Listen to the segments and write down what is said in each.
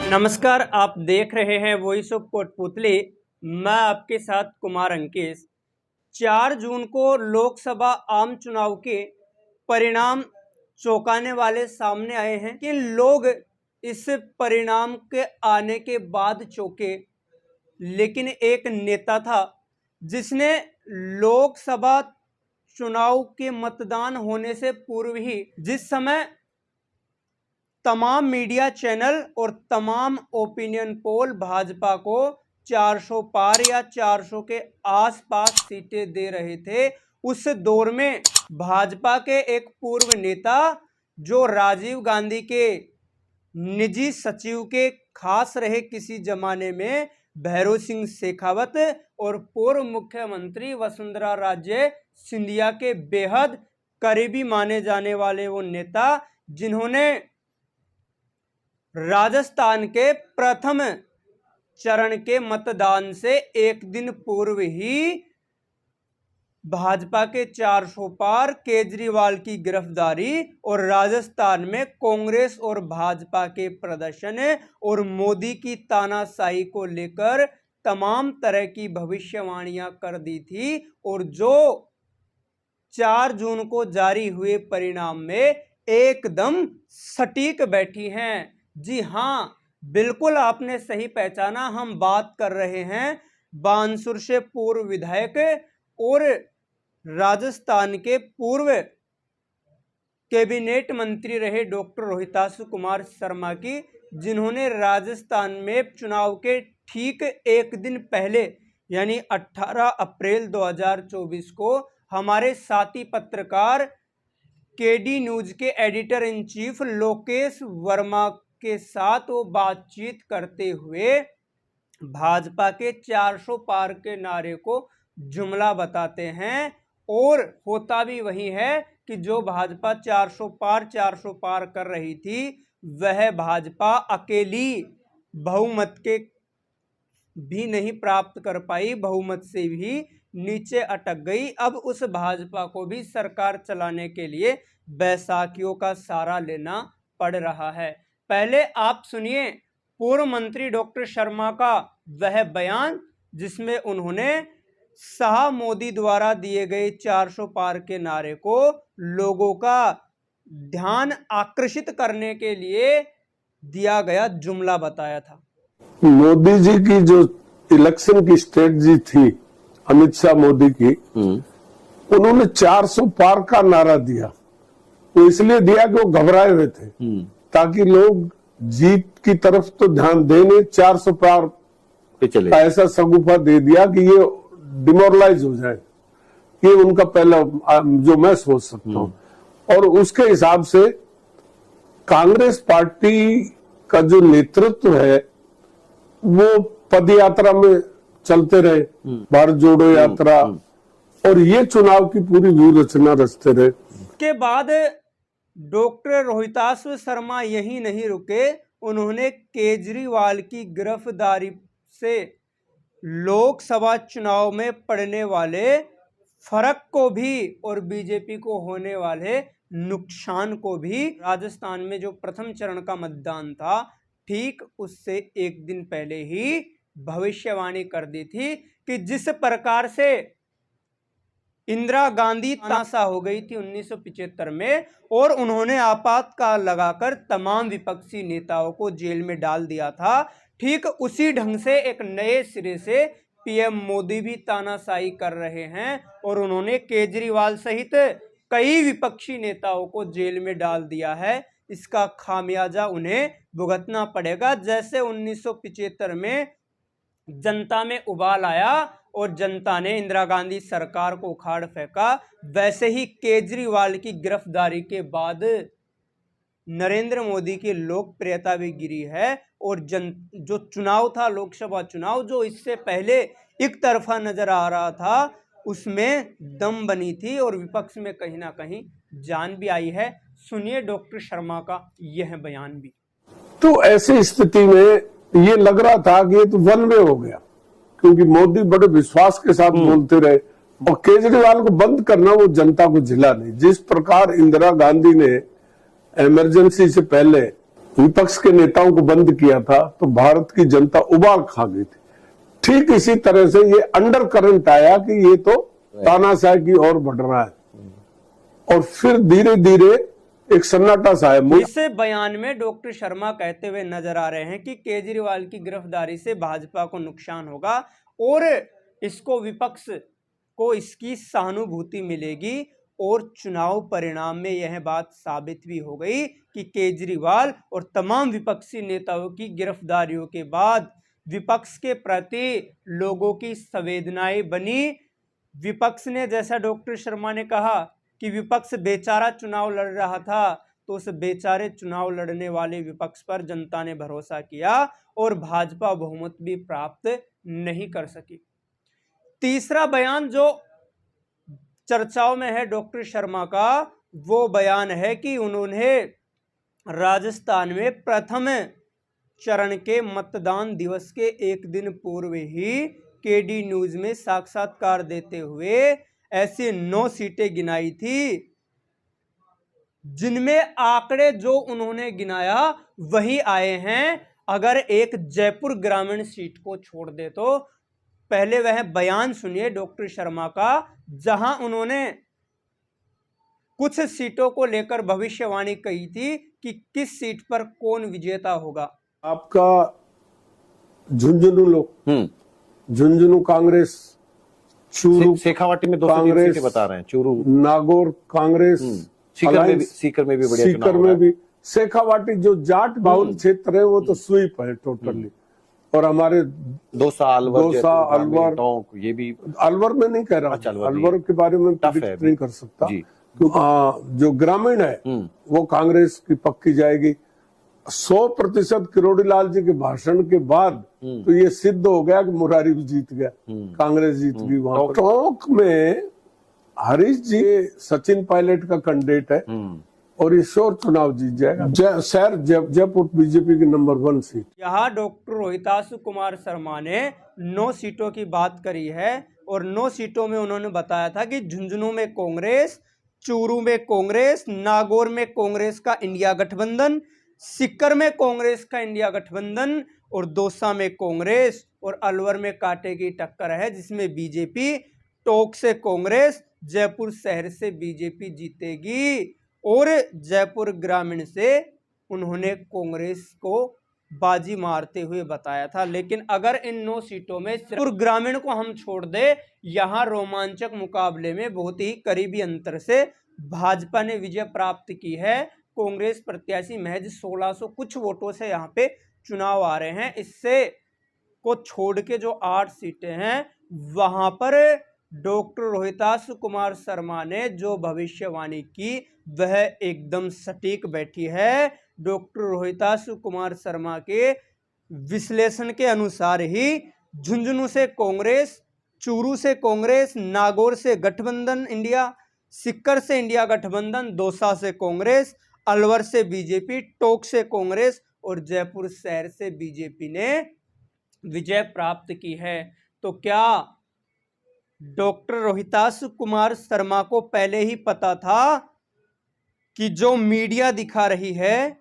नमस्कार, आप देख रहे हैं वॉइस ऑफ कोटपुतली। मैं आपके साथ कुमार अंकेश। 4 जून को लोकसभा आम चुनाव के परिणाम चौंकाने वाले सामने आए हैं कि लोग इस परिणाम के आने के बाद चौंके, लेकिन एक नेता था जिसने लोकसभा चुनाव के मतदान होने से पूर्व ही, जिस समय तमाम मीडिया चैनल और तमाम ओपिनियन पोल भाजपा को 400 पार या 400 के आसपास सीटें दे रहे थे, उस दौर में भाजपा के एक पूर्व नेता जो राजीव गांधी के निजी सचिव के खास रहे किसी जमाने में, भैरों सिंह शेखावत, और पूर्व मुख्यमंत्री वसुंधरा राजे सिंधिया के बेहद करीबी माने जाने वाले वो नेता, जिन्होंने राजस्थान के प्रथम चरण के मतदान से एक दिन पूर्व ही भाजपा के 400 पार, केजरीवाल की गिरफ्तारी और राजस्थान में कांग्रेस और भाजपा के प्रदर्शन और मोदी की तानाशाही को लेकर तमाम तरह की भविष्यवाणियां कर दी थी, और जो 4 जून को जारी हुए परिणाम में एकदम सटीक बैठी हैं। जी हाँ, बिल्कुल आपने सही पहचाना, हम बात कर रहे हैं बानसूर से पूर्व विधायक और राजस्थान के पूर्व कैबिनेट मंत्री रहे डॉक्टर रोहितासु कुमार शर्मा की, जिन्होंने राजस्थान में चुनाव के ठीक एक दिन पहले यानी 18 अप्रैल 2024 को हमारे साथी पत्रकार केडी न्यूज के editor in chief Lokesh Verma के साथ वो बातचीत करते हुए भाजपा के 400 पार के नारे को जुमला बताते हैं, और होता भी वही है कि जो भाजपा 400 पार कर रही थी, वह भाजपा अकेली बहुमत के भी नहीं प्राप्त कर पाई, बहुमत से भी नीचे अटक गई। अब उस भाजपा को भी सरकार चलाने के लिए बैसाखियों का सहारा लेना पड़ रहा है। पहले आप सुनिए पूर्व मंत्री डॉक्टर शर्मा का वह बयान, जिसमें उन्होंने शाह मोदी द्वारा दिए गए 400 पार के नारे को लोगों का ध्यान आकर्षित करने के लिए दिया गया जुमला बताया था। मोदी जी की जो इलेक्शन की स्ट्रेटजी थी, अमित शाह मोदी की, उन्होंने 400 पार का नारा दिया। वो इसलिए दिया कि वो घबराए हुए थे, ताकि लोग जीत की तरफ तो ध्यान देने, 400 पार का ऐसा सगुफा दे दिया कि ये डिमोरलाइज हो जाए। ये उनका पहला जो मैं सोच सकता हूं, और उसके हिसाब से कांग्रेस पार्टी का जो नेतृत्व है वो पद यात्रा में चलते रहे, भारत जोड़ो यात्रा, और ये चुनाव की पूरी व्यूह रचना रचते रहे। के बाद डॉक्टर रोहितासु शर्मा यही नहीं रुके, उन्होंने केजरीवाल की गिरफ्तारी से लोकसभा चुनाव में पड़ने वाले फर्क को भी और बीजेपी को होने वाले नुकसान को भी, राजस्थान में जो प्रथम चरण का मतदान था ठीक उससे एक दिन पहले ही भविष्यवाणी कर दी थी कि जिस प्रकार से इंदिरा गांधी तानाशाह हो गई थी 1975 में, और उन्होंने आपातकाल लगाकर तमाम विपक्षी नेताओं को जेल में डाल दिया था, ठीक उसी ढंग से एक नए सिरे से पीएम मोदी भी तानाशाही कर रहे हैं, और उन्होंने केजरीवाल सहित कई विपक्षी नेताओं को जेल में डाल दिया है। इसका खामियाजा उन्हें भुगतना पड़ेगा। जैसे 1975 में जनता में उबाल आया और जनता ने इंदिरा गांधी सरकार को उखाड़ फेंका, वैसे ही केजरीवाल की गिरफ्तारी के बाद नरेंद्र मोदी की लोकप्रियता भी गिरी है, और जो चुनाव था लोकसभा चुनाव, जो इससे पहले एक तरफा नजर आ रहा था, उसमें दम बनी थी और विपक्ष में कहीं ना कहीं जान भी आई है। सुनिए डॉक्टर शर्मा का यह बयान भी। तो ऐसी स्थिति में ये लग रहा था कि ये तो वन वे हो गया, क्योंकि मोदी बड़े विश्वास के साथ बोलते रहे, और केजरीवाल को बंद करना वो जनता को झिला नहीं। जिस प्रकार इंदिरा गांधी ने इमरजेंसी से पहले विपक्ष के नेताओं को बंद किया था तो भारत की जनता उबाल खा गई थी। ठीक इसी तरह से ये अंडर करंट आया कि ये तो तानाशाही की ओर बढ़ रहा है और फिर धीरे धीरे एक सन्नाटा सा है। इस बयान में डॉक्टर शर्मा कहते हुए नजर आ रहे हैं कि केजरीवाल की गिरफ्तारी से भाजपा को नुकसान होगा और इसको विपक्ष को इसकी सहानुभूति मिलेगी और चुनाव परिणाम में यह बात साबित भी हो गई कि केजरीवाल और तमाम विपक्षी नेताओं की गिरफ्तारियों के बाद विपक्ष के प्रति लोगों की संवेदनाएं बनी। विपक्ष ने, जैसा डॉक्टर शर्मा ने कहा कि विपक्ष बेचारा चुनाव लड़ रहा था, तो उस बेचारे चुनाव लड़ने वाले विपक्ष पर जनता ने भरोसा किया और भाजपा बहुमत भी प्राप्त नहीं कर सकी। तीसरा बयान जो चर्चाओं में है डॉक्टर शर्मा का, वो बयान है कि उन्होंने राजस्थान में प्रथम चरण के मतदान दिवस के एक दिन पूर्व ही केडी न्यूज में साक्षात्कार देते हुए ऐसी 9 सीटें गिनाई थी जिनमें आंकड़े जो उन्होंने गिनाया वही आए हैं। अगर एक जयपुर ग्रामीण सीट को छोड़ दे तो पहले वह बयान सुनिए डॉक्टर शर्मा का, जहां उन्होंने कुछ सीटों को लेकर भविष्यवाणी कही थी कि किस सीट पर कौन विजेता होगा। आपका झुंझुनू लोग, झुंझुनू कांग्रेस, चूरू शेखावाटी में 2 सीटें बता रहे हैं, चूरू, नागौर कांग्रेस, सीकर में भी बढ़िया सीकर में भी, शेखावाटी जो जाट बाहुल क्षेत्र है वो तो स्वीप है टोटली। और हमारे दौसा, अलवर, टोंक, ये भी अलवर में नहीं कह रहा, अच्छा, अलवर के बारे में नहीं कर सकता, जो ग्रामीण है वो कांग्रेस की पक्की जाएगी। 100% किरोड़ीलाल जी के भाषण के बाद तो ये सिद्ध हो गया कि मुरारी भी जीत गया, कांग्रेस जीत गई। वहां टोंक में हरीश जी सचिन पायलट का कैंडिडेट है और ये श्योर चुनाव जीत जाएगा। शहर जयपुर बीजेपी की नंबर 1 सीट। यहाँ डॉक्टर रोहितासु कुमार शर्मा ने 9 सीटों की बात करी है और 9 सीटों में उन्होंने बताया था कि झुंझुनू में कांग्रेस, चूरू में कांग्रेस, नागौर में कांग्रेस का इंडिया गठबंधन, सीकर में कांग्रेस का इंडिया गठबंधन और दौसा में कांग्रेस और अलवर में कांटे की टक्कर है जिसमें बीजेपी, टोंक से कांग्रेस, जयपुर शहर से बीजेपी जीतेगी और जयपुर ग्रामीण से उन्होंने कांग्रेस को बाजी मारते हुए बताया था। लेकिन अगर इन 9 सीटों में जयपुर ग्रामीण को हम छोड़ दे, यहाँ रोमांचक मुकाबले में बहुत ही करीबी अंतर से भाजपा ने विजय प्राप्त की है। कांग्रेस प्रत्याशी महज 1600 कुछ वोटों से यहाँ पे चुनाव आ रहे हैं। इससे को छोड़ के जो 8 सीटें हैं वहां पर डॉक्टर रोहितासु कुमार शर्मा ने जो भविष्यवाणी की वह एकदम सटीक बैठी है। डॉक्टर रोहितासु कुमार शर्मा के विश्लेषण के अनुसार ही झुंझुनू से कांग्रेस, चूरू से कांग्रेस, नागौर से गठबंधन इंडिया, सीकर से इंडिया गठबंधन, दौसा से कांग्रेस, अलवर से बीजेपी, टोंक से कांग्रेस और जयपुर शहर से बीजेपी ने विजय प्राप्त की है। तो क्या डॉक्टर रोहितासु कुमार शर्मा को पहले ही पता था कि जो मीडिया दिखा रही है,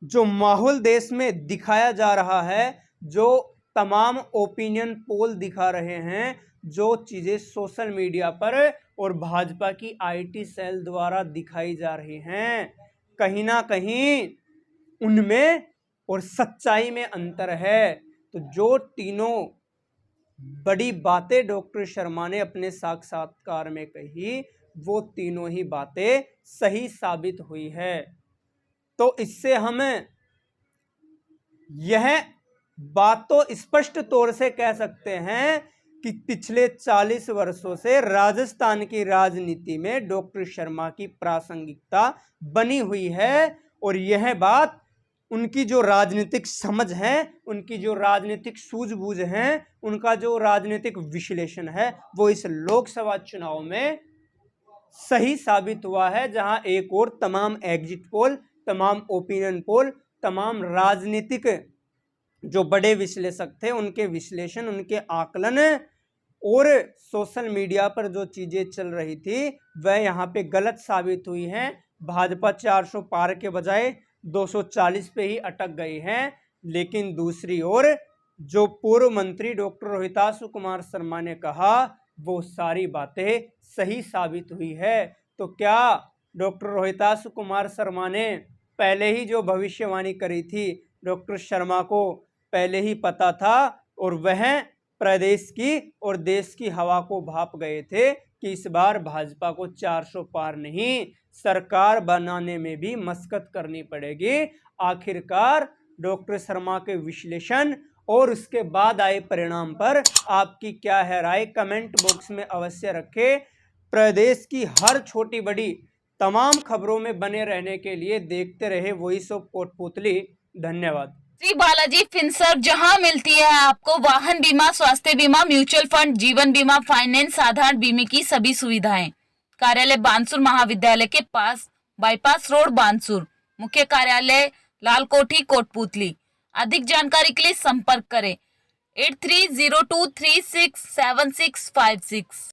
जो माहौल देश में दिखाया जा रहा है, जो तमाम ओपिनियन पोल दिखा रहे हैं, जो चीज़ें सोशल मीडिया पर और भाजपा की आईटी सेल द्वारा दिखाई जा रही हैं, कहीं ना कहीं उनमें और सच्चाई में अंतर है। तो जो तीनों बड़ी बातें डॉक्टर शर्मा ने अपने साक्षात्कार में कही, वो तीनों ही बातें सही साबित हुई है। तो इससे हम यह बात तो स्पष्ट तौर से कह सकते हैं कि पिछले 40 वर्षों से राजस्थान की राजनीति में डॉक्टर शर्मा की प्रासंगिकता बनी हुई है और यह बात उनकी जो राजनीतिक समझ है, उनकी जो राजनीतिक सूझबूझ है, उनका जो राजनीतिक विश्लेषण है, वो इस लोकसभा चुनाव में सही साबित हुआ है। जहां एक और तमाम एग्जिट पोल, तमाम ओपिनियन पोल, तमाम राजनीतिक जो बड़े विश्लेषक थे उनके विश्लेषण, उनके आकलन और सोशल मीडिया पर जो चीज़ें चल रही थी वह यहाँ पे गलत साबित हुई हैं। भाजपा 400 पार के बजाय 240 पे ही अटक गए हैं। लेकिन दूसरी ओर जो पूर्व मंत्री डॉक्टर रोहितासु कुमार शर्मा ने कहा वो सारी बातें सही साबित हुई है। तो क्या डॉक्टर रोहितासु कुमार शर्मा ने पहले ही जो भविष्यवाणी करी थी डॉक्टर शर्मा को पहले ही पता था और वह प्रदेश की और देश की हवा को भाप गए थे कि इस बार भाजपा को 400 पार नहीं सरकार बनाने में भी मशक्कत करनी पड़ेगी। आखिरकार डॉक्टर शर्मा के विश्लेषण और उसके बाद आए परिणाम पर आपकी क्या है राय, कमेंट बॉक्स में अवश्य रखें। प्रदेश की हर छोटी बड़ी तमाम खबरों में बने रहने के लिए देखते रहे वॉइस ऑफ कोटपुतली। धन्यवाद। श्री बालाजी फिनसर्व, जहां मिलती है आपको वाहन बीमा, स्वास्थ्य बीमा, म्यूचुअल फंड, जीवन बीमा, फाइनेंस, साधारण बीमे की सभी सुविधाएं। कार्यालय बानसूर महाविद्यालय के पास, बाईपास रोड बानसूर। मुख्य कार्यालय लाल कोठी कोटपुतली। अधिक जानकारी के लिए संपर्क करें 8302367656।